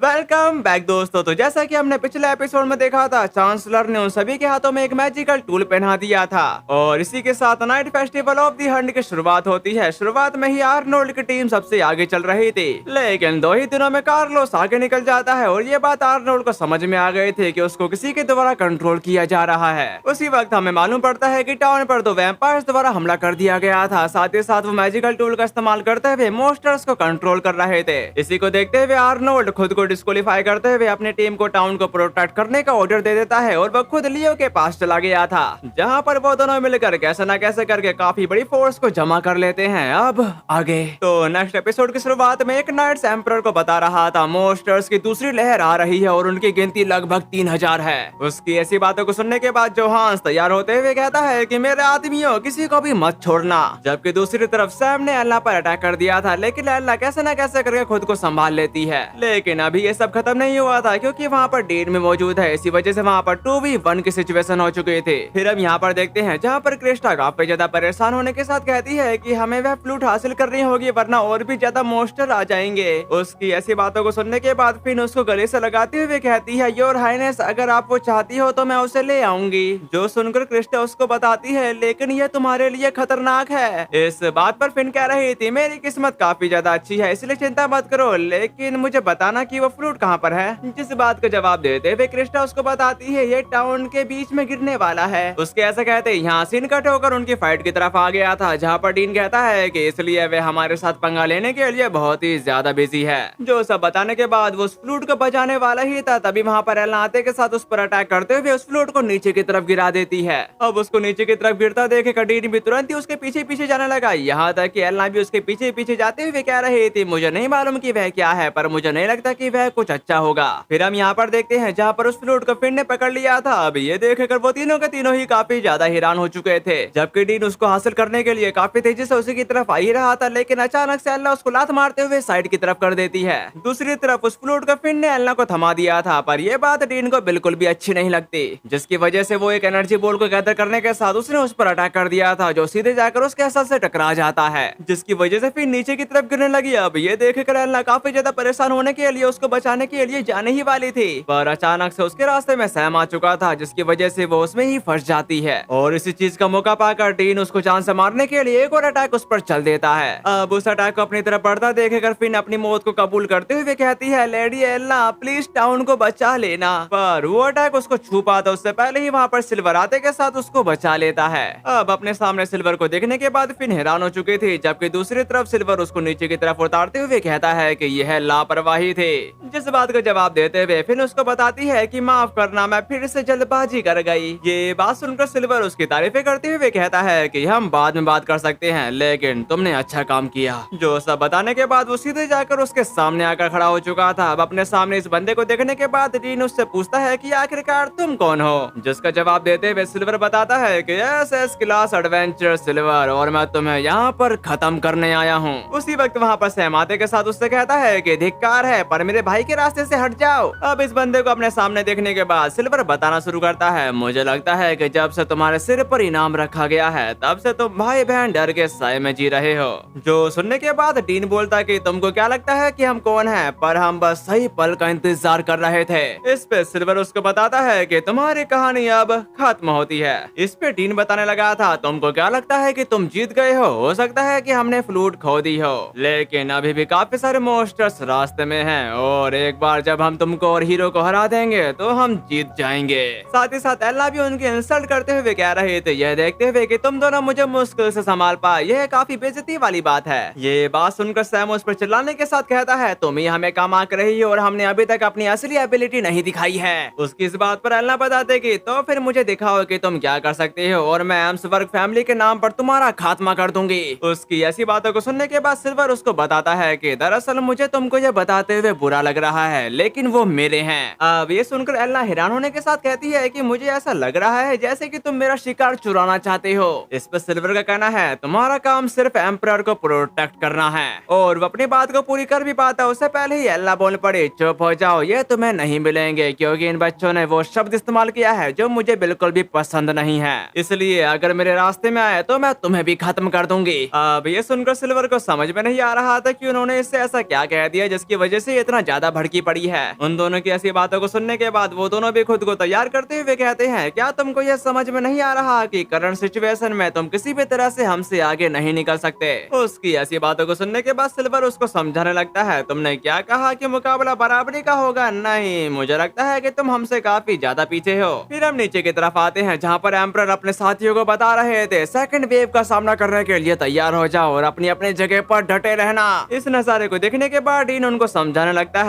Welcome back दोस्तों। तो जैसा कि हमने पिछले एपिसोड में देखा था, चांसलर ने उन सभी के हाथों में एक मैजिकल टूल पहना दिया था और इसी के साथ night festival of the Hunt की शुरुआत होती है। शुरुआत में ही आर्नोल्ड की टीम सबसे आगे चल रही थी, लेकिन 2 ही दिनों में कार्लोस आगे निकल जाता है और ये बात आर्नोल्ड को समझ में आ गई थी कि उसको किसी के द्वारा कंट्रोल किया जा रहा है। उसी वक्त हमें मालूम पड़ता है कि टाउन पर 2 वैम्पायर्स द्वारा हमला कर दिया गया था। साथ ही साथ वो मैजिकल टूल का इस्तेमाल करते हुए मॉन्स्टर्स को कंट्रोल कर रहे थे। इसी को देखते हुए आर्नोल्ड खुद को डिस्क्वालीफाई करते हुए अपनी टीम को टाउन को प्रोटेक्ट करने का ऑर्डर दे देता है और वो खुद लियो के पास चला गया था, जहां पर वो दोनों मिलकर कैसे न कैसे करके काफी बड़ी फोर्स को जमा कर लेते हैं। अब आगे तो नेक्स्ट एपिसोड की शुरुआत में एक नाइट्स एम्परर को बता रहा था मॉन्स्टर्स की दूसरी लहर आ रही है और उनकी गिनती लगभग 3000 है। उसकी ऐसी बातों को सुनने के बाद जोहान्स तैयार होते हुए कहता है कि मेरे आदमियों किसी को भी मत छोड़ना। जबकि दूसरी तरफ सैम ने एल्ला पर अटैक कर दिया था, लेकिन एल्ला कैसे न कैसे करके खुद को संभाल लेती है। लेकिन अभी ये सब खत्म नहीं हुआ था, क्योंकि वहाँ पर डीन में मौजूद है। इसी वजह से वहाँ पर 2v1 की सिचुएशन हो चुकी थी। फिर हम यहाँ पर देखते हैं जहाँ पर क्रिस्टा काफी ज्यादा परेशान होने के साथ कहती है कि हमें वह फ्लूट हासिल करनी होगी, वरना और भी ज्यादा मॉन्स्टर आ जाएंगे। उसकी ऐसी बातों को सुनने के बाद फिन उसको गले से लगाते हुए कहती है, योर हाइनेस अगर आप वो चाहती हो तो मैं उसे ले आऊंगी। जो सुनकर क्रिस्टा उसको बताती है, लेकिन यह तुम्हारे लिए खतरनाक है। इस बात पर फिन कह रही थी, मेरी किस्मत काफी ज्यादा अच्छी है, इसलिए चिंता मत करो, लेकिन मुझे बताना कि वो फ्लूट कहाँ पर है। जिस बात का जवाब देते हुए क्रिस्टा उसको बताती है, ये टाउन के बीच में गिरने वाला है। उसके ऐसा कहते यहाँ सीन कट होकर उनकी फाइट की तरफ आ गया था, जहाँ पर डीन कहता है कि इसलिए वे हमारे साथ पंगा लेने के लिए बहुत ही ज्यादा बिजी है। जो सब बताने के बाद वो उस फ्लूट को बचाने वाला ही था, तभी वहाँ पर एल्ला आते के साथ उस पर अटैक करते हुए उस फ्लूट को नीचे की तरफ गिरा देती है। अब उसको नीचे की तरफ गिरता देखे डीन भी तुरंत ही उसके पीछे पीछे जाने लगा, यहाँ तक कि एल्ला भी उसके पीछे पीछे जाते हुए कह रही थी, मुझे नहीं मालूम कि वह क्या है, पर मुझे नहीं लगता कि वह कुछ अच्छा होगा। फिर हम यहाँ पर देखते हैं जहाँ पर उस फ्लूट को फिन ने पकड़ लिया था। अब ये देखकर वो तीनों के तीनों ही काफी ज्यादा हैरान हो चुके थे, जबकि डीन उसको हासिल करने के लिए काफी तेजी से उसी की तरफ आ ही रहा था, लेकिन अचानक से एल्ला उसको लात मारते हुए साइड की तरफ कर देती है। दूसरी तरफ उस फ्लूट को फिन ने एल्ला को थमा दिया था, पर यह बात डीन को बिल्कुल भी अच्छी नहीं लगती, जिसकी वजह से वो एक एनर्जी बॉल को गैदर करने के साथ उसने उस पर अटैक कर दिया था, जो सीधे जाकर उसके सर से टकरा जाता है, जिसकी वजह से फिर नीचे की तरफ गिरने लगी। अब ये देखकर एल्ला काफी ज्यादा परेशान होने के लिए उसको बचाने के लिए जाने ही वाली थी, पर अचानक से उसके रास्ते में सैम आ चुका था, जिसकी वजह से वो उसमें ही फंस जाती है और इसी चीज का मौका पाकर डीन उसको जान से मारने के लिए एक और अटैक उस पर चल देता है। अब उस अटैक को अपनी तरफ बढ़ता देखकर फिन अपनी मौत को कबूल करते हुए कहती है, लेडी एल्ला प्लीज टाउन को बचा लेना। पर वो अटैक उसको छू पाता उससे पहले ही वहाँ पर सिल्वर आते के साथ उसको बचा लेता है। अब अपने सामने सिल्वर को देखने के बाद फिन हैरान हो चुकी थी, जबकि दूसरी तरफ सिल्वर उसको नीचे की तरफ उतारते हुए कहता है कि यह लापरवाही थी। जिस बात का जवाब देते हुए फिन उसको बताती है कि माफ करना, मैं फिर से जल्दबाजी कर गई। ये बात सुनकर सिल्वर उसकी तारीफें करते हुए कहता है कि हम बाद में बात कर सकते हैं, लेकिन तुमने अच्छा काम किया। जो सब बताने के बाद वो सीधे जाकर उसके सामने आकर खड़ा हो चुका था। अब अपने सामने इस बंदे को देखने के बाद डीन उससे पूछता है कि आखिरकार तुम कौन हो, जिसका जवाब देते हुए सिल्वर बताता है कि एसएस क्लास एडवेंचर सिल्वर और मैं तुम्हें यहाँ पर खत्म करने आया हूँ। उसी वक्त वहाँ पर सैम आते के साथ उससे कहता है कि धिक्कार है, पर मेरे भाई के रास्ते से हट जाओ। अब इस बंदे को अपने सामने देखने के बाद सिल्वर बताना शुरू करता है, मुझे लगता है कि जब से तुम्हारे सिर पर इनाम रखा गया है, तब से तुम भाई बहन डर के साए में जी रहे हो। जो सुनने के बाद डीन बोलता कि तुमको क्या लगता है कि हम कौन हैं, पर हम बस सही पल का इंतजार कर रहे थे। इस पे सिल्वर उसको बताता है कि तुम्हारी कहानी अब खत्म होती है। इस पे डीन बताने लगा था, तुमको क्या लगता है कि तुम जीत गए हो सकता है कि हमने फ्लूट खो दी हो, लेकिन अभी भी काफी सारे मॉन्स्टर्स रास्ते में हैं और एक बार जब हम तुमको और हीरो को हरा देंगे तो हम जीत जाएंगे। साथ ही साथ एल्ला भी उनकी इंसल्ट करते हुए कह रहे थे, यह देखते हुए कि तुम दोनों मुझे मुश्किल से संभाल पाए, यह काफी बेइज्जती वाली बात है। ये बात सुनकर सैम उस पर चिल्लाने के साथ कहता है, तुम ही हमें काम आकर रही हो और हमने अभी तक अपनी असली एबिलिटी नहीं दिखाई है। उसकी इस बात पर एल्ला बताते कि तो फिर मुझे दिखाओ कि तुम क्या कर सकते हो और मैं एम्सवर्ग फैमिली के नाम पर तुम्हारा खात्मा कर दूंगी। उसकी ऐसी बातों को सुनने के बाद सिल्वर उसको बताता है कि दरअसल मुझे तुमको ये बताते हुए बुरा लग रहा है, लेकिन वो मेरे हैं। अब ये सुनकर एल्ला हैरान होने के साथ कहती है कि मुझे ऐसा लग रहा है जैसे कि तुम मेरा शिकार चुराना चाहते हो। इस पर सिल्वर का कहना है, तुम्हारा काम सिर्फ एम्परर को प्रोटेक्ट करना है, और वो अपनी बात को पूरी कर भी पाता उससे पहले ही एल्ला बोल पड़े, चुप हो जाओ, ये तुम्हें नहीं मिलेंगे, क्योंकि इन बच्चों ने वो शब्द इस्तेमाल किया है जो मुझे बिल्कुल भी पसंद नहीं है, इसलिए अगर मेरे रास्ते में आए तो मैं तुम्हें भी खत्म कर दूंगी। अब ये सुनकर सिल्वर को समझ में नहीं आ रहा था कि उन्होंने इससे ऐसा क्या कह दिया जिसकी वजह से इतना ज्यादा भड़की पड़ी है। उन दोनों की ऐसी बातों को सुनने के बाद वो दोनों भी खुद को तैयार करते हुए कहते हैं, क्या तुमको यह समझ में नहीं आ रहा कि करंट सिचुएशन में तुम किसी भी तरह से हमसे आगे नहीं निकल सकते। उसकी ऐसी बातों को सुनने के बाद सिल्वर उसको समझाने लगता है, तुमने क्या कहा कि मुकाबला बराबरी का होगा? नहीं, मुझे लगता है कि तुम हमसे काफी ज्यादा पीछे हो। फिर हम नीचे की तरफ आते हैं जहाँ पर एम्परर अपने साथियों को बता रहे थे, सेकंड वेव का सामना करने के लिए तैयार हो जाओ और अपनी अपनी जगह पर डटे रहना। इस नजारे को देखने के बाद डीन उनको समझाने लगता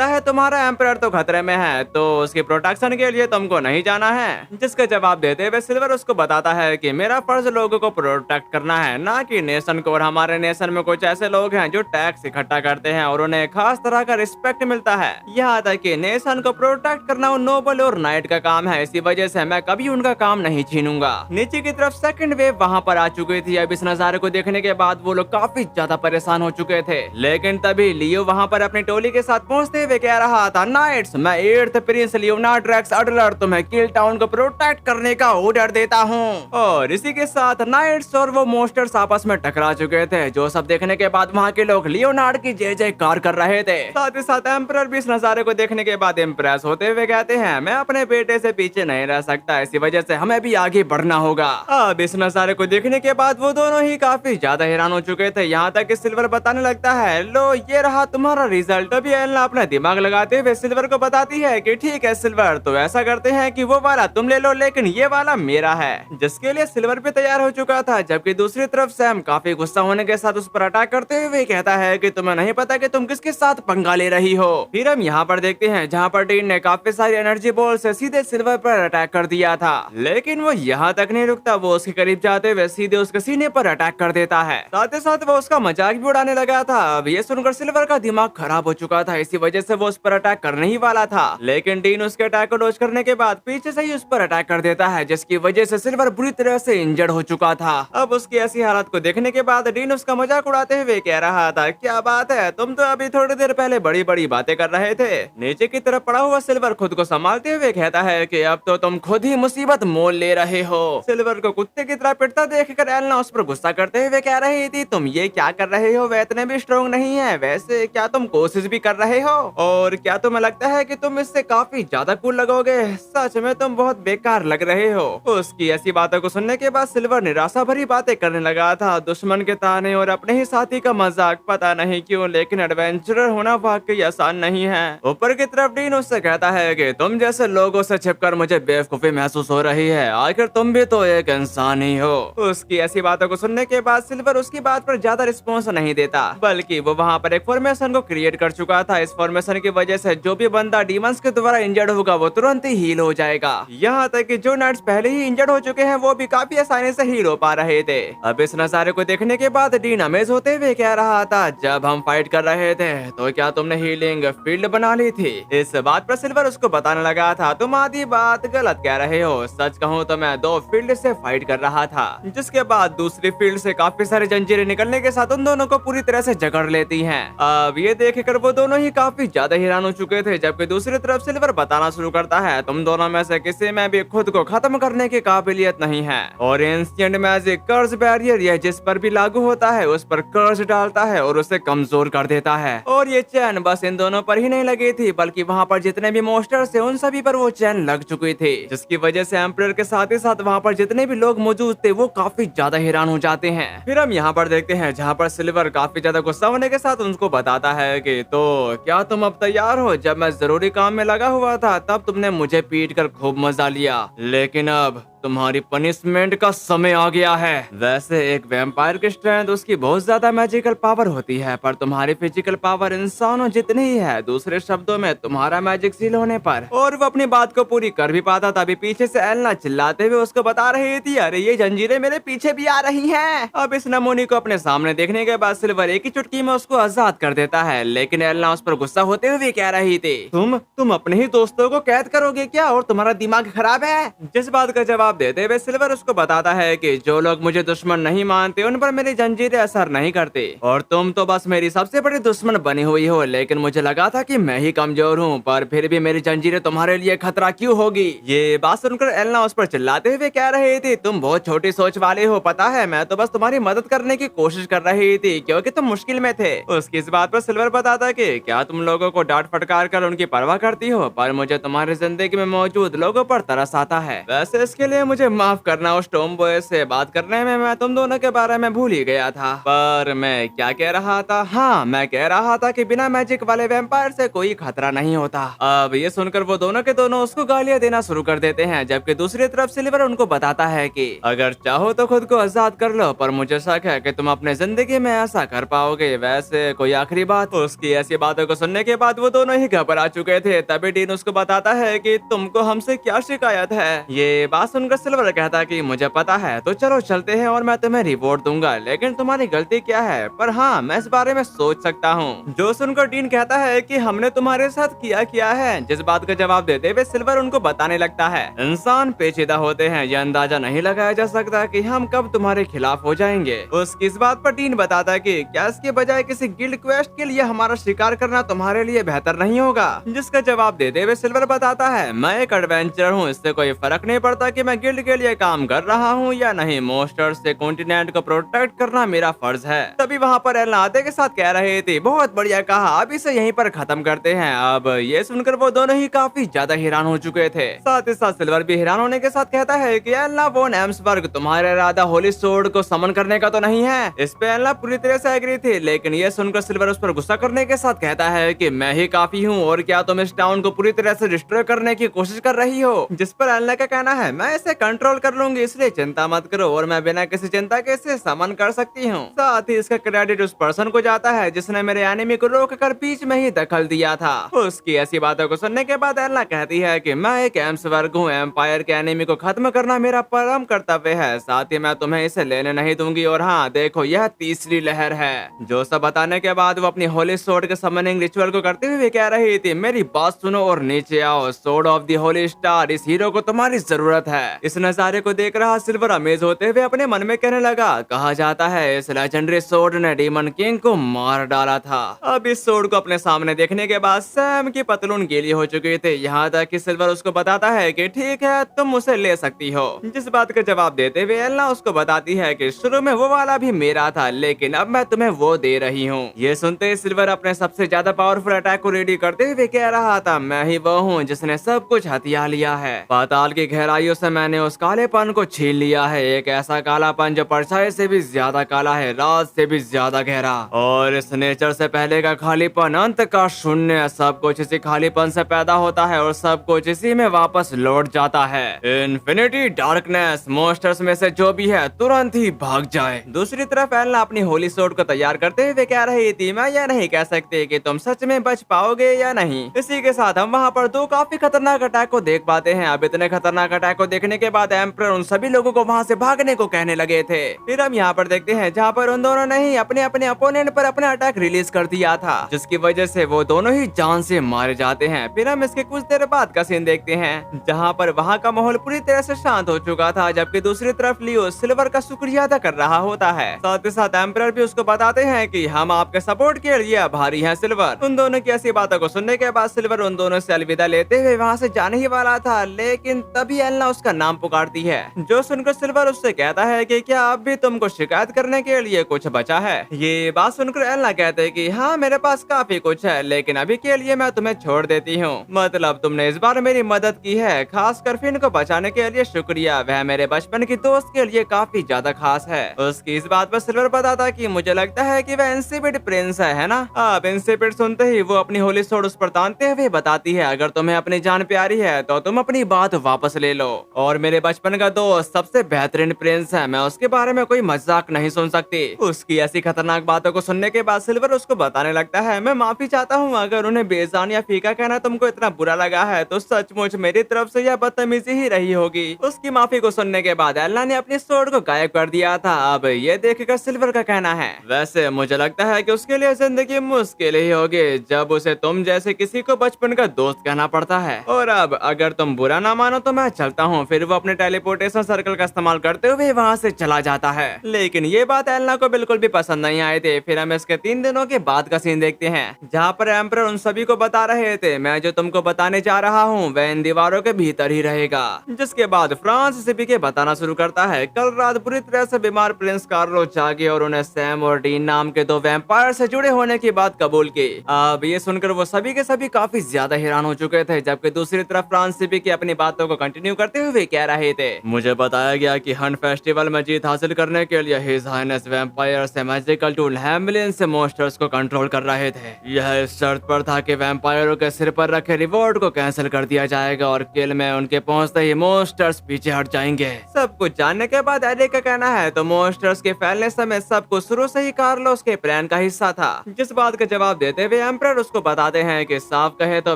है तुम्हारा एम्परर तो खतरे में है, तो उसकी प्रोटेक्शन के लिए तुमको नहीं जाना है। जिसका जवाब देते हुए सिल्वर उसको बताता है कि मेरा फर्ज लोगों को प्रोटेक्ट करना है, ना कि नेशन को। और हमारे नेशन में कुछ ऐसे लोग हैं जो टैक्स इकट्ठा करते हैं और उन्हें खास तरह का रिस्पेक्ट मिलता है। यहाँ तक कि नेशन को प्रोटेक्ट करना नोबल और नाइट का काम है, इसी वजह से मैं कभी उनका काम नहीं छीनूंगा। नीचे की तरफ सेकंड वेव वहाँ पर आ चुकी थी। अब इस नजारे को देखने के बाद वो लोग काफी ज्यादा परेशान हो चुके थे, लेकिन तभी लियो वहाँ पर अपनी टोली के साथ पहुँचते हुए कह रहा था, नाइट्स, मैं 8th Prince Leonard racks Adler तुम्हें किल टाउन को प्रोटेक्ट करने का ऑर्डर देता हूँ। और इसी के साथ नाइट्स और वो मोस्टर्स आपस में टकरा चुके थे, जो सब देखने के बाद वहाँ के लोग लियोनार्ड की जय जयकार कर रहे थे। साथ ही साथ एम्परर भी इस नजारे को देखने के बाद इम्प्रेस होते हुए कहते हैं, मैं अपने बेटे से पीछे नहीं रह सकता, इसी वजह से हमें भी आगे बढ़ना होगा। अब इस नजारे को देखने के बाद वो दोनों ही काफी ज्यादा हैरान हो चुके थे। यहाँ तक कि सिल्वर बताने लगता है, लो ये रहा तुम्हारा रिजल्ट। अभी एलना अपना दिमाग लगाते हुए सिल्वर को बताती है कि ठीक है सिल्वर, तो ऐसा करते हैं कि वो वाला तुम ले लो, लेकिन ये वाला मेरा है। जिसके लिए सिल्वर भी तैयार हो चुका था, जबकि दूसरी तरफ सैम काफी गुस्सा होने के साथ उस पर अटैक करते हुए कहता है कि तुम्हें नहीं पता कि तुम किसके साथ पंगा ले रही हो। फिर हम यहाँ पर देखते हैं जहाँ पर टीन ने काफी सारी एनर्जी बॉल से सीधे सिल्वर पर अटैक कर दिया था, लेकिन वो यहाँ तक नहीं रुकता, वो उसके करीब जाते हुए सीधे उसके सीने पर अटैक कर देता है। साथ ही साथ वो उसका मजाक भी उड़ाने लगा था। अब ये सुनकर सिल्वर का दिमाग खराब हो चुका था, इसी वजह से वो उस पर अटैक करने ही वाला था, लेकिन टीन उसके अटैक को डॉज करने के बाद पीछे से ही उस पर अटैक कर देता है, जिसकी वजह से सिल्वर बुरी तरह से इंजर्ड हो चुका था। अब उसकी ऐसी हालत को देखने के बाद डीन उसका मजाक उड़ाते हुए कह रहा था, क्या बात है, तुम तो अभी थोड़ी देर पहले बड़ी बड़ी बातें कर रहे थे। नीचे की तरफ पड़ा हुआ सिल्वर खुद को संभालते हुए कहता है कि अब तो तुम खुद ही मुसीबत मोल ले रहे हो। सिल्वर को कुत्ते की तरह पिटता देखकर एलना उस पर गुस्सा करते हुए कह रही थी, तुम ये क्या कर रहे हो, वह इतने भी स्ट्रॉन्ग नहीं है। वैसे क्या तुम कोशिश भी कर रहे हो, और क्या तुम्हें लगता है कि तुम इससे काफी ज्यादा कूल लगोगे? सच में तुम बहुत बेकार लग रहे हो। उसकी ऐसी बातों को सुनने के बाद सिल्वर निराशा भरी बातें करने लगा था। दुश्मन के ताने और अपने ही साथी का मजाक, पता नहीं क्यों, लेकिन एडवेंचरर होना वाकई आसान नहीं है। ऊपर की तरफ डीन उससे कहता है कि तुम जैसे लोगों से छिपकर मुझे बेवकूफी महसूस हो रही है, आखिर तुम भी तो एक इंसान ही हो। उसकी ऐसी बातों को सुनने के बाद सिल्वर उसकी बात पर ज्यादा रिस्पॉन्स नहीं देता, बल्कि वो वहाँ पर एक फॉर्मेशन को क्रिएट कर चुका था। इस फॉर्मेशन की वजह से जो भी बंदा डीमंस के द्वारा इंजर्ड होगा वो तुरंत ही हील हो जाएगा। यहाँ तक कि जो नाइट्स पहले ही इंजर्ड हो चुके हैं वो भी काफी आसानी से हील हो पा रहे थे। अब इस नजारे को देखने के बाद डीन अमेज होते हुए कह रहा था, जब हम फाइट कर रहे थे तो क्या तुमने हीलिंग फील्ड बना ली थी? इस बात पर सिल्वर उसको बताने लगा था, तुम आधी बात गलत कह रहे हो। सच कहूँ तो मैं 2 फील्ड से फाइट कर रहा था। जिसके बाद दूसरी फील्ड से काफी सारी जंजीरें निकलने के साथ उन दोनों को पूरी तरह से जकड़ लेती हैं। अब ये देखकर वो दोनों ही काफी ज्यादा हैरान हो चुके थे, जबकि दूसरी तरफ सिल्वर बताना शुरू करता है, तुम दोनों में से किसी में भी खुद को खत्म करने की काबिलियत नहीं है, और एंशिएंट मैजिक कर्स बैरियर यह जिस पर भी लागू होता है उस पर कर्स डालता है और उसे कमजोर कर देता है। और ये चैन बस इन दोनों पर ही नहीं लगी थी, बल्कि वहाँ पर जितने भी मोस्टर्स थे उन सभी पर वो चैन लग चुकी थी, जिसकी वजह से एम्परर के साथ ही साथ वहाँ पर जितने भी लोग मौजूद थे वो काफी ज्यादा हैरान हो जाते हैं। फिर हम यहाँ पर देखते हैं जहाँ पर सिल्वर काफी ज्यादा गुस्सा होने के साथ उनको बताता है कि तो क्या तुम अब तैयार हो? जब मैं जरूरी काम में लगा हुआ था तब तुमने मुझे पीट कर खूब मजा लिया, लेकिन अब तुम्हारी पनिशमेंट का समय आ गया है। वैसे एक वैम्पायर की स्ट्रेंथ उसकी बहुत ज्यादा मैजिकल पावर होती है, पर तुम्हारी फिजिकल पावर इंसानों जितनी ही है। दूसरे शब्दों में तुम्हारा मैजिक सील होने पर। और वो अपनी बात को पूरी कर भी पाता, तभी पीछे से एलना चिल्लाते हुए उसको बता रही थी, अरे ये जंजीरें मेरे पीछे भी आ रही हैं। अब इस नमूने को अपने सामने देखने के बाद सिल्वर एक ही चुटकी में उसको आजाद कर देता है, लेकिन एलना उस पर गुस्सा होते हुए कह रही थी, तुम अपने ही दोस्तों को कैद करोगे क्या, और तुम्हारा दिमाग खराब है? जिस बात का जवाब जवाब देते हुए सिल्वर उसको बताता है कि जो लोग मुझे दुश्मन नहीं मानते उन पर मेरी जंजीरें असर नहीं करती, और तुम तो बस मेरी सबसे बड़ी दुश्मन बनी हुई हो। लेकिन मुझे लगा था कि मैं ही कमजोर हूँ, पर फिर भी मेरी जंजीरें तुम्हारे लिए खतरा क्यों होगी। ये बात सुनकर एलना उस पर चिल्लाते हुए कह रही थी, तुम बहुत छोटी सोच वाले हो, पता है मैं तो बस तुम्हारी मदद करने की कोशिश कर रही थी क्योंकि तुम मुश्किल में थे। उसकी इस बात पर सिल्वर बताता कि क्या तुम लोगों को डांट फटकार कर उनकी परवाह करती हो, पर मुझे तुम्हारी जिंदगी में मौजूद लोगों पर तरस आता है। वैसे इसके लिए मुझे माफ करना, उस टॉम बॉय से बात करने में मैं तुम दोनों के बारे में भूल ही गया था। पर मैं क्या कह रहा था, हाँ मैं कह रहा था कि बिना मैजिक वाले वैम्पायर से कोई खतरा नहीं होता। अब ये सुनकर वो दोनों के दोनों उसको गालियां देना शुरू कर देते हैं, जबकि दूसरी तरफ सिल्वर उनको बताता है कि अगर चाहो तो खुद को आजाद कर लो, पर मुझे शक है कि तुम अपने जिंदगी में ऐसा कर पाओगे। वैसे कोई आखिरी बात। उसकी ऐसी बातों को सुनने के बाद वो दोनों ही घबरा चुके थे। तभी डीन उसको बताता है कि तुमको हमसे क्या शिकायत है। ये बात सुनकर सिल्वर कहता कि मुझे पता है, तो चलो चलते हैं और मैं तुम्हें रिवॉर्ड दूंगा, लेकिन तुम्हारी गलती क्या है। पर हाँ मैं इस बारे में सोच सकता हूँ। जो सुनकर डीन कहता है कि हमने तुम्हारे साथ किया है। जिस बात का जवाब देते हुए सिल्वर उनको बताने लगता है, इंसान पेचीदा होते हैं, यह अंदाजा नहीं लगाया जा सकता कि हम कब तुम्हारे खिलाफ हो जाएंगे। उसकी इस बात पर डीन बताता है कि क्या इसके बजाय किसी गिल्ड क्वेस्ट के लिए हमारा शिकार करना तुम्हारे लिए बेहतर नहीं होगा। जिसका जवाब देते हुए सिल्वर बताता है, मैं एक एडवेंचरर हूँ, इससे कोई फर्क नहीं पड़ता कि मैं गिल्ड के लिए काम कर रहा हूँ या नहीं। मोस्टर्स से कॉन्टिनेंट को प्रोटेक्ट करना मेरा फर्ज है। तभी वहाँ पर एलना आते के साथ कह रहे थे, बहुत बढ़िया कहा, अब इसे यहीं पर खत्म करते हैं। अब ये सुनकर वो दोनों ही काफी ज्यादा हैरान हो चुके थे। साथ ही साथ सिल्वर भी हैरान होने के साथ कहता है कि एलना वॉन एम्सबर्ग, तुम्हारा इरादा होली सोर्ड को समन करने का तो नहीं है। इस पे एलना पूरी तरह से एग्री थी, लेकिन ये सुनकर सिल्वर उस पर गुस्सा करने के साथ कहता है कि मैं ही काफी हूँ, और क्या तुम इस टाउन को पूरी तरह से डिस्ट्रॉय करने की कोशिश कर रही हो। जिस पर एलना का कहना है, मैं इसे कंट्रोल कर लूंगी, इसलिए चिंता मत करो, और मैं बिना किसी चिंता के इसे समन कर सकती हूँ। साथ ही इसका क्रेडिट उस पर्सन को जाता है जिसने मेरे एनिमी को रोक कर बीच में ही दखल दिया था। उसकी ऐसी बातों को सुनने के बाद एलना कहती है कि मैं एक एम्सबर्ग हूँ, एम्पायर के एनिमी को खत्म करना मेरा परम कर्तव्य है। साथ ही मैं तुम्हें इसे लेने नहीं दूंगी, और हाँ देखो यह तीसरी लहर है। जो सब बताने के बाद वो अपनी होली सोर्ड के समनिंग रिचुअल को करते हुए कह रही थी, मेरी बात सुनो और नीचे आओ, sword of the Holi star, इस हीरो को तुम्हारी जरूरत है। इस नजारे को देख रहा सिल्वर अमेज होते हुए अपने मन में कहने लगा, कहा जाता है इस लेजेंडरी सोर्ड ने डीमन किंग को मार डाला था। अब इस सोर्ड को अपने सामने देखने के बाद सैम की पतलून गीली हो चुकी थी। यहाँ तक कि सिल्वर उसको बताता है कि ठीक है तुम उसे ले सकती हो। जिस बात का जवाब देते हुए एलना उसको बताती है कि शुरू में वो वाला भी मेरा था, लेकिन अब मैं तुम्हें वो दे रही हूँ। ये सुनते ही सिल्वर अपने सबसे ज्यादा पावरफुल अटैक को रेडी करते हुए कह रहा था, मैं ही वो हूँ जिसने सब कुछ हथिया लिया है। पाताल की गहराइयों से मैंने उस कालेपन को छीन लिया है, एक ऐसा कालापन जो परछाई से भी ज्यादा काला है, रात से भी ज्यादा गहरा, और इस नेचर से पहले का खालीपन, अंत का शून्य। सब कुछ इसी खालीपन से पैदा होता है और सब कुछ इसी में वापस लौट जाता है। इन्फिनिटी डार्कनेस, मोस्टर्स में से जो भी है तुरंत ही भाग जाए। दूसरी तरफ एलना अपनी होली सोर्ड को तैयार करते हुए कह रही थी, मैं यह नहीं कह सकती कि तुम सच में बच पाओगे या नहीं। इसी के साथ हम वहाँ पर दो काफी खतरनाक अटैक को देख पाते हैं। अब इतने खतरनाक अटैक को देखने के बाद एम्परर उन सभी लोगों को वहाँ से भागने को कहने लगे थे। फिर हम यहाँ पर देखते हैं जहाँ पर उन दोनों ने ही अपने अपने अपोनेंट पर अपना अटैक रिलीज कर दिया था, जिसकी वजह से वो दोनों ही जान से मारे जाते हैं। फिर हम इसके कुछ देर बाद का सीन देखते हैं जहाँ पर वहाँ का माहौल पूरी तरह से शांत हो चुका था, जबकि दूसरी तरफ लियो सिल्वर का शुक्रिया अदा कर रहा होता है। साथ ही साथ एम्परर भी उसको बताते हैं कि हम आपके सपोर्ट के लिए आभारी हैं सिल्वर। उन दोनों की ऐसी बातों को सुनने के बाद सिल्वर उन दोनों से अलविदा लेते हुए वहाँ से जाने ही वाला था, लेकिन तभी एलना उसका नाम पुकारती है। जो सुनकर सिल्वर उससे कहता है कि क्या अब भी तुमको शिकायत करने के लिए कुछ बचा है। ये बात सुनकर एलना कहते हैं कि हाँ मेरे पास काफी कुछ है, लेकिन अभी के लिए मैं तुम्हें छोड़ देती हूँ। मतलब तुमने इस बार मेरी मदद की है, खासकर फिन को बचाने के लिए शुक्रिया, वह मेरे बचपन की दोस्त के लिए काफी ज्यादा खास है। उसकी इस बात पर सिल्वर बताता कि मुझे लगता है कि वह इंसिपिड प्रिंस है ना। अब इंसिपिड सुनते ही वो अपनी होली सोर्ड उस पर तानते हुए बताती है, अगर तुम्हें अपनी जान प्यारी है तो तुम अपनी बात वापस ले लो, और मेरे बचपन का दोस्त सबसे बेहतरीन प्रिंस है, मैं उसके बारे में कोई मजाक नहीं सुन सकती। उसकी ऐसी खतरनाक बातों को सुनने के बाद सिल्वर उसको बताने लगता है, मैं माफी चाहता हूँ अगर उन्हें बेजान या फीका कहना तुमको इतना बुरा लगा है, तो सचमुच मेरी तरफ से यह बदतमीजी ही रही होगी। उसकी माफी को सुनने के बाद एल्ला ने अपनी सोर्ड को गायब कर दिया था। अब ये देखकर सिल्वर का कहना है, वैसे मुझे लगता है कि उसके लिए जिंदगी मुश्किल ही होगी जब उसे तुम जैसे किसी को बचपन का दोस्त कहना पड़ता है। और अब अगर तुम बुरा ना मानो तो मैं चलता हूँ, फिर फिर वो अपने टेलीपोर्टेशन सर्कल का इस्तेमाल करते हुए वहाँ से चला जाता है। लेकिन ये बात एलना को बिल्कुल भी पसंद नहीं आई थी। फिर हम इसके 3 दिनों के बाद का सीन देखते हैं, जहाँ पर एम्परर उन सभी को बता रहे थे, मैं जो तुमको बताने जा रहा हूँ वह इन दीवारों के भीतर ही रहेगा। जिसके बाद फ्रांस सभी के बताना शुरू करता है, कल रात बुरी तरह से बीमार प्रिंस कार्लोस जागे और उन्हें सैम और डीन नाम के 2 वैम्पायर से जुड़े होने की बात कबूल की। अब ये सुनकर वो सभी के सभी काफी ज्यादा हैरान हो चुके थे, जबकि दूसरी तरफ फ्रांस सभी की अपनी बातों को कंटिन्यू करते हुए कह रहे थे, मुझे बताया गया कि हंट फेस्टिवल में जीत हासिल करने के लिए हिज हाइनेस वैम्पायर से मैजिकल टूल हैमिलियन से मॉन्स्टर्स को कंट्रोल कर रहे थे। यह इस शर्त पर था कि वैम्पायरों के सिर पर रखे रिवॉर्ड को कैंसिल कर दिया जाएगा और किल में उनके पहुंचते ही मॉन्स्टर्स पीछे हट जाएंगे। सब कुछ जानने के बाद एरिक का कहना है, तो मॉन्स्टर्स के फैलने समय सब कुछ शुरू से ही कार्लोस के प्लान का हिस्सा था। जिस बात का जवाब देते हुए एम्परर उसको बताते हैं कि साफ कहे तो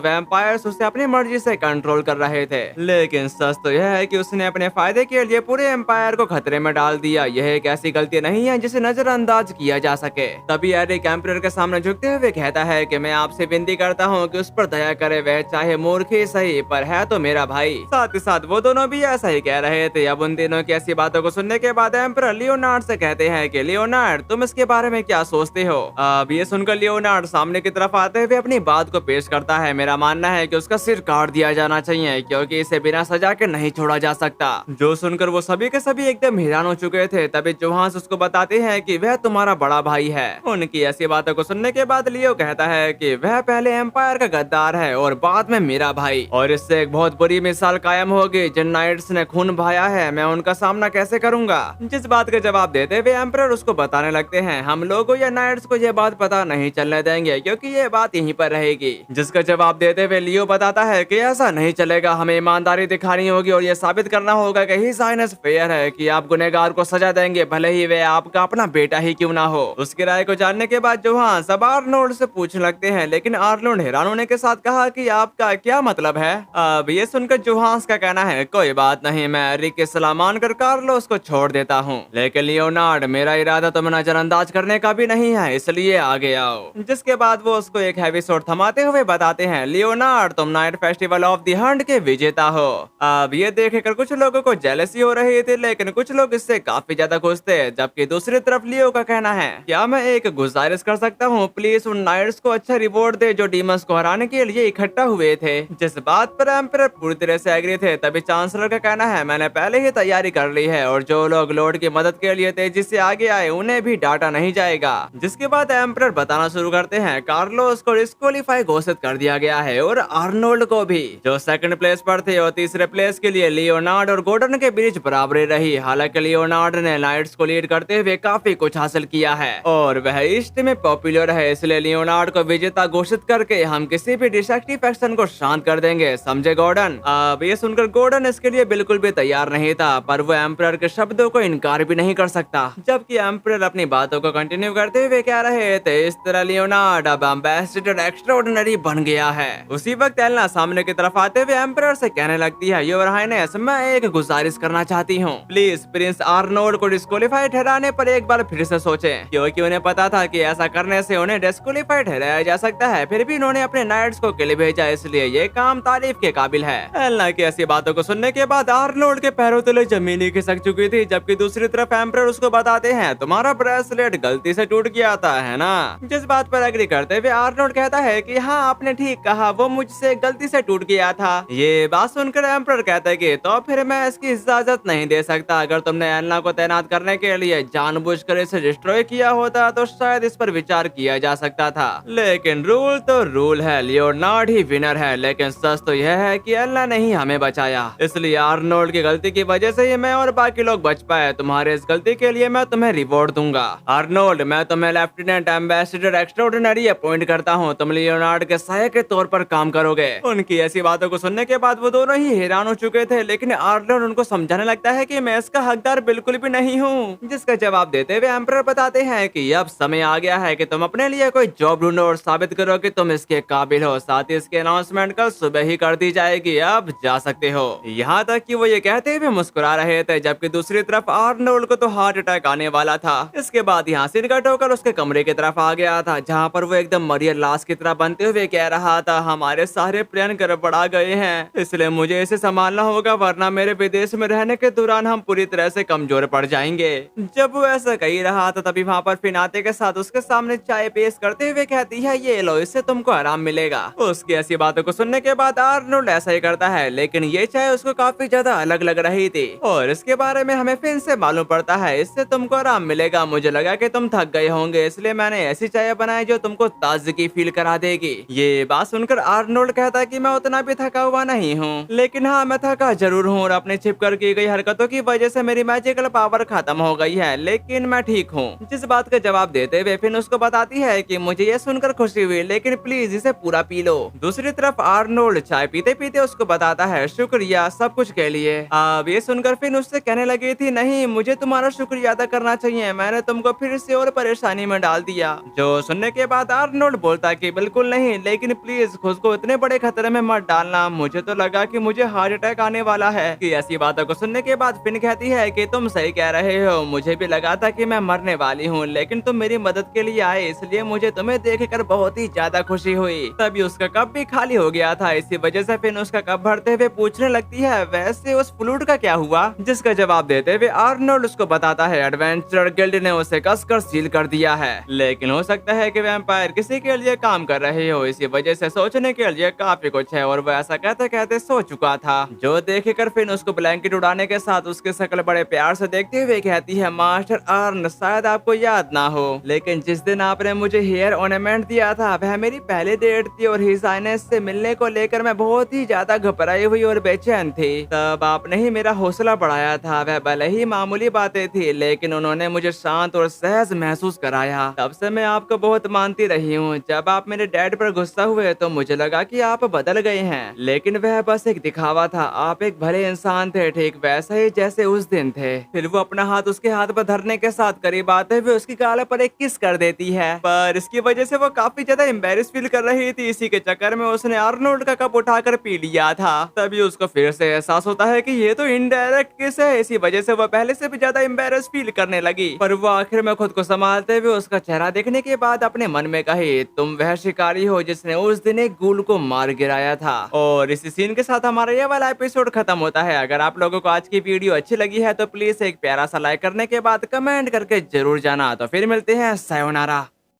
वैम्पायर्स उसे अपनी मर्जी से कंट्रोल कर रहे थे, लेकिन सच तो यह है कि उसने अपने फायदे के लिए पूरे एम्पायर को खतरे में डाल दिया। यह एक ऐसी गलती नहीं है जिसे नजरअंदाज किया जा सके। तभी एरिक एम्परर के सामने झुकते हुए कहता है कि मैं आपसे विनती करता हूँ कि उस पर दया करे, वह चाहे मूर्ख ही सही पर है तो मेरा भाई। साथ ही साथ वो दोनों भी ऐसा ही कह रहे थे। अब उन तीनों की ऐसी बातों को सुनने के बाद एम्परर लियोनार्ड से कहते हैं कि लियोनार्ड तुम इसके बारे में क्या सोचते हो। अब ये सुनकर लियोनार्ड सामने की तरफ आते हुए अपनी बात को पेश करता है। मेरा मानना है कि उसका सिर काट दिया जाना चाहिए, क्योंकि इसे बिना सजा के नहीं छोड़ा जा सकता। जो सुनकर वो सभी के सभी एकदम हैरान हो चुके थे। तभी जोहान्स उसको बताते हैं कि वह तुम्हारा बड़ा भाई है। उनकी ऐसी बातों को सुनने के बाद लियो कहता है कि वह पहले एम्पायर का गद्दार है और बाद में मेरा भाई, और इससे एक बहुत बुरी मिसाल कायम होगी। जिन नाइट्स ने खून बहाया है मैं उनका सामना कैसे करूंगा। जिस बात का जवाब देते हुए एम्परर उसको बताने लगते हैं, हम लोगों या नाइट्स को यह बात पता नहीं चलने देंगे, क्योंकि ये बात यहीं पर रहेगी। जिसका जवाब देते हुए लियो बताता है कि ऐसा नहीं चलेगा, हमें ईमानदारी दिखानी होगी और ये साबित करना होगा कि हिज हाइनेस फेयर है, कि आप गुनहगार को सजा देंगे भले ही वे आपका अपना बेटा ही क्यों ना हो। उसकी राय को जानने के बाद जोहान्स सब आर्नोल्ड से पूछने लगते हैं, लेकिन आर्नोल्ड हैरान होने के साथ कहा कि आपका क्या मतलब है। अब ये सुनकर जोहान्स का कहना है, कोई बात नहीं, मैं एरिक की सलाह मानकर कार्लोस को छोड़ देता हूँ, लेकिन लियोनार्ड मेरा इरादा तुम्हें नजरअंदाज करने का भी नहीं है, इसलिए आगे आओ। जिसके बाद वो उसको एक हैवी शॉट थमाते हुए बताते हैं, लियोनार्ड तुम night festival of the Hunt के विजेता हो। अब ये देखकर कुछ लोगों को जेलसी हो रही थी, लेकिन कुछ लोग इससे काफी ज्यादा खुश थे। जबकि दूसरी तरफ लियो का कहना है, क्या मैं एक गुजारिश कर सकता हूँ, प्लीज उन नाइट्स को अच्छा रिवॉर्ड दे जो डीमंस को हराने के लिए इकट्ठा हुए थे। जिस बात पर एम्परर पूरी तरह से एग्री थे। तभी चांसलर का कहना है, मैंने पहले ही तैयारी कर ली है और जो लोग लॉर्ड की मदद के लिए तेजी से आगे आए उन्हें भी डांटा नहीं जाएगा। जिसके बाद एम्परर बताना शुरू करते हैं, कार्लोस को डिस्क्वालीफाई घोषित कर दिया गया है और आर्नोल्ड को भी, जो सेकंड प्लेस पर थे, और तीसरे प्लेस के लिए लियोनार्ड और गॉर्डन के बीच बराबरी रही। हालांकि लियोनार्ड ने नाइट्स को लीड करते हुए काफी कुछ हासिल किया है और वह ईस्ट में पॉपुलर है, इसलिए लियोनार्ड को विजेता घोषित करके हम किसी भी डिस्ट्रक्टिव फैक्शन को शांत कर देंगे, समझे गॉर्डन। अब ये सुनकर गॉर्डन इसके लिए बिल्कुल भी तैयार नहीं था, पर वो एम्परर के शब्दों को इनकार भी नहीं कर सकता। जबकि एम्परर अपनी बातों को कंटिन्यू करते हुए कह रहे थे, इस तरह लियोनार्ड अब एम्बेसडर एक्स्ट्राऑर्डिनरी बन गया है। उसी वक्त एलना सामने की तरफ आते हुए एम्परर से कहने लगती है, योर हाइनेस मैं एक गुजारिश करना चाहती हूँ, प्लीज प्रिंस आर्नोल्ड को डिस्क्वालीफाई ठहराने पर एक बार फिर से सोचें, क्योंकि उन्हें पता था कि ऐसा करने से उन्हें डिस्क्वालीफाई ठहराया जा सकता है। फिर भी उन्होंने अपने नाइट्स को किले भेजा, इसलिए ये काम तारीफ के काबिल है। एलना की ऐसी बातों को सुनने के बाद आर्नोल्ड के पैरों तले जमीन ही खिसक चुकी थी। जबकि दूसरी तरफ एम्परर उसको बताते हैं, तुम्हारा ब्रेसलेट गलती से टूट गया था, है ना। जिस बात पर एग्री करते हुए आर्नोल्ड कहता है कि हाँ आपने ठीक कहा, वो मुझसे गलती से टूट गया था। ये बात सुनकर एम्परर कहता है कि तो फिर मैं इसकी इजाजत नहीं दे सकता। अगर तुमने एलना को तैनात करने के लिए जानबूझकर इसे डिस्ट्रॉय किया होता तो शायद इस पर विचार किया जा सकता था, लेकिन रूल तो रूल है, लियोनार्ड ही विनर है। लेकिन सच तो यह है कि एलना ने ही हमें बचाया, इसलिए आर्नोल्ड की गलती की वजह से ही मैं और बाकी लोग बच पाए। तुम्हारे इस गलती के लिए मैं तुम्हें रिवॉर्ड दूंगा। आर्नोल्ड मैं तुम्हें लेफ्टिनेंट एम्बेसडर एक्स्ट्राऑर्डिनरी अपॉइंट करता हूँ, तुम लियोनार्ड के सहायक के तौर पर काम करोगे। उनकी ऐसी बातों को सुनने के बाद वो दोनों ही हैरान हो चुके थे, लेकिन आर्नोल्ड उनको समझाने लगता है कि मैं इसका हकदार बिल्कुल भी नहीं हूँ। जिसका जवाब देते हुए एम्परर बताते हैं कि अब समय आ गया है कि तुम अपने लिए कोई जॉब ढूंढो और साबित करो कि तुम इसके काबिल हो। साथ ही इसके अनाउंसमेंट कल सुबह ही कर दी जाएगी, अब जा सकते हो। यहाँ तक कि वो ये कहते हुए मुस्कुरा रहे थे। जबकि दूसरी तरफ आर्नोल्ड को तो हार्ट अटैक आने वाला था। इसके बाद यहाँ से निकट होकर उसके कमरे की तरफ आ गया था, जहाँ पर वो एकदम मरियल लाश की तरह बनते हुए कह रहा था, हमारे सारे प्लान गड़बड़ा गए हैं, इसलिए मुझे इसे संभालना होगा। वरना मेरे विदेश में रहने के दौरान हम पूरी तरह से कमजोर पड़ जाएंगे। जब वो ऐसा कही रहा था तभी वहाँ पर फिन आते के साथ उसके सामने चाय पेश करते हुए कहती है, ये लो, इससे तुमको आराम मिलेगा। उसकी ऐसी बातों को सुनने के बाद आर्नोल्ड ऐसा ही करता है, लेकिन ये चाय उसको काफी ज्यादा अलग लग रही थी और इसके बारे में हमें फिन से मालूम पड़ता है, इससे तुमको आराम मिलेगा। मुझे लगा कि तुम थक गए होंगे, इसलिए मैंने ऐसी चाय बनाई जो तुमको ताजगी फील करा देगी। ये बात सुनकर आर्नोल्ड कहता है कि मैं उतना भी थका हुआ नहीं हूँ, लेकिन हाँ मैं थका जरूर हूँ और अपने छिपकर की गई हरकतों की वजह से मेरी मैजिकल पावर खत्म हो गई है, लेकिन मैं ठीक हूँ। जिस बात का जवाब देते हुए फिन उसको बताती है कि मुझे ये सुनकर खुशी हुई, लेकिन प्लीज इसे पूरा पी लो। दूसरी तरफ आर्नोल्ड चाय पीते पीते उसको बताता है, शुक्रिया सब कुछ के लिए। अब ये सुनकर फिन उससे कहने लगी थी, नहीं मुझे तुम्हारा शुक्रिया अदा करना चाहिए, मैंने तुमको फिर से और परेशानी में डाल दिया। जो सुनने के बाद आर्नोल्ड बोलता कि बिल्कुल नहीं, लेकिन प्लीज खुद को इतने बड़े खतरे में मत डालना, मुझे तो लगा कि मुझे हार्ट अटैक आने वाला है। कि ऐसी बातों को सुनने के बाद फिन कहती है कि तुम सही कह रहे हो, मुझे भी लगा था कि मैं मरने वाली हूँ, लेकिन तुम मेरी मदद के लिए आए, इसलिए मुझे तुम्हें देखकर बहुत ही ज्यादा खुशी हुई। तभी उसका कप भी खाली हो गया था, इसी वजह से फिन उसका कप भरते हुए पूछने लगती है, वैसे उस फ्लूट का क्या हुआ? जिसका जवाब देते हुए आर्नोल्ड उसको बताता है, एडवेंचर गिल्ड ने उसे कसकर सील कर दिया है, लेकिन हो सकता है कि वैम्पायर किसी के लिए काम कर रहे हो, इसी वजह से सोचने के लिए काफी कुछ है। और वो ऐसा कहते कहते सो चुका था। जो देखकर फिन उसको ब्लैंकेट उड़ाने के साथ उसके शक्ल बड़े प्यार से देखते हुए कहती है, मास्टर आर्न शायद आपको याद ना हो, लेकिन जिस दिन आपने मुझे हेयर ऑर्नामेंट दिया था वह मेरी पहली डेट थी और हिज हाइनेस से मिलने को लेकर मैं बहुत ही ज्यादा घबराई हुई और बेचैन थी। तब आपने ही मेरा हौसला बढ़ाया था, वह भले ही मामूली बातें थी, लेकिन उन्होंने मुझे शांत और सहज महसूस कराया। तब से मैं आपको बहुत मानती रही हूँ। जब आप मेरे डैड पर गुस्सा हुए तो मुझे लगा कि आप बदल गए हैं, लेकिन वह बस एक दिखावा था, आप एक भले इंसान थे, ठीक वैसे ही जैसे उस दिन थे। फिर वो अपना हाथ उसके हाथ पर धरने के साथ करीब आते हुए उसकी गाल पर एक किस कर देती है, पर इसकी वजह से वो काफी ज्यादा एम्बेरस फील कर रही थी। इसी के चक्कर में उसने आर्नोल्ड का कप उठाकर पी लिया था। तभी उसको फिर से एहसास होता है कि ये तो इनडायरेक्ट किस है, इसी वजह से वो पहले से भी ज्यादा एम्बेरस फील करने लगी। पर वो आखिर में खुद को संभालते हुए उसका चेहरा देखने के बाद अपने मन में कही, तुम वह शिकारी हो जिसने उस दिन एक गूल को मार गिराया था। और इसी सीन के साथ हमारा ये वाला एपिसोड खत्म होता है। अगर आप लोगों को आज की वीडियो अच्छी लगी है तो प्लीज एक प्यारा सा लाइक करने के बाद कमेंट करके जरूर जाना। तो फिर मिलते हैं, सायोनारा।